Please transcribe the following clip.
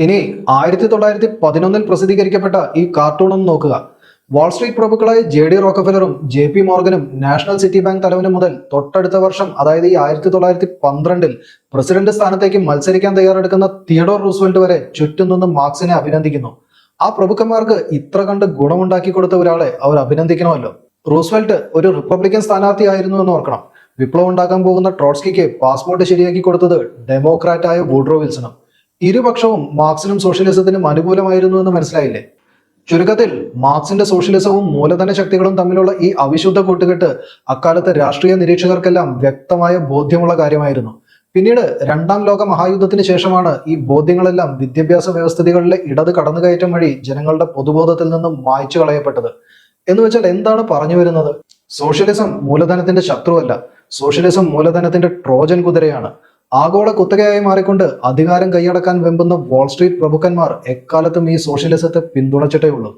ഇനി 1911 പ്രസിദ്ധീകരിക്കപ്പെട്ട ഈ കാർട്ടൂൺ ഒന്ന് നോക്കുക. വാൾസ്ട്രീറ്റ് പ്രഭുക്കളായ JD റോക്കഫെലറും JP മോർഗനും നാഷണൽ സിറ്റി ബാങ്ക് തലവനും മുതൽ തൊട്ടടുത്ത വർഷം, അതായത് ഈ 1912 പ്രസിഡന്റ് സ്ഥാനത്തേക്ക് മത്സരിക്കാൻ തയ്യാറെടുക്കുന്ന തിയഡോർ റൂസ്വെൽറ്റ് വരെ ചുറ്റും നിന്ന് മാർക്സിനെ അഭിനന്ദിക്കുന്നു. ആ പ്രഭുക്കന്മാർക്ക് ഇത്ര കണ്ട് ഗുണമുണ്ടാക്കി കൊടുത്ത ഒരാളെ അവർ അഭിനന്ദിക്കണമല്ലോ. റൂസ്വെൽറ്റ് ഒരു റിപ്പബ്ലിക്കൻ സ്ഥാനാർത്ഥിയായിരുന്നു എന്ന് ഓർക്കണം. വിപ്ലവം ഉണ്ടാക്കാൻ പോകുന്ന ട്രോട്സ്കിക്ക് പാസ്പോർട്ട് ശരിയാക്കി കൊടുത്തത് ഡെമോക്രാറ്റായ വൂഡ്രോ വിൽസണും. ഇരുപക്ഷവും മാർക്സിനും സോഷ്യലിസത്തിനും അനുകൂലമായിരുന്നു എന്ന് മനസ്സിലായില്ലേ? ചുരുക്കത്തിൽ മാർക്സിന്റെ സോഷ്യലിസവും മൂലധന ശക്തികളും തമ്മിലുള്ള ഈ അവിശുദ്ധ കൂട്ടുകെട്ട് അക്കാലത്തെ രാഷ്ട്രീയ നിരീക്ഷകർക്കെല്ലാം വ്യക്തമായ ബോധ്യമുള്ള കാര്യമായിരുന്നു. പിന്നീട് രണ്ടാം ലോക മഹായുദ്ധത്തിന് ശേഷമാണ് ഈ ബോധ്യങ്ങളെല്ലാം വിദ്യാഭ്യാസ വ്യവസ്ഥിതികളിലെ ഇടത് കടന്നുകയറ്റം വഴി ജനങ്ങളുടെ പൊതുബോധത്തിൽ നിന്നും മായ്ച്ചു കളയപ്പെട്ടത്. എന്ന് വെച്ചാൽ എന്താണ് പറഞ്ഞു വരുന്നത്? സോഷ്യലിസം മൂലധനത്തിന്റെ ശത്രുവല്ല, സോഷ്യലിസം മൂലധനത്തിന്റെ ട്രോജൻ കുതിരയാണ്. ആഗോള കുത്തകയായി മാറിക്കൊണ്ട് അധികാരം കൈയടക്കാൻ വെമ്പുന്ന വാൾസ്ട്രീറ്റ് പ്രഭുക്കന്മാർ എക്കാലത്തും ഈ സോഷ്യലിസത്തെ പിന്തുണച്ചിട്ടേ ഉള്ളൂ.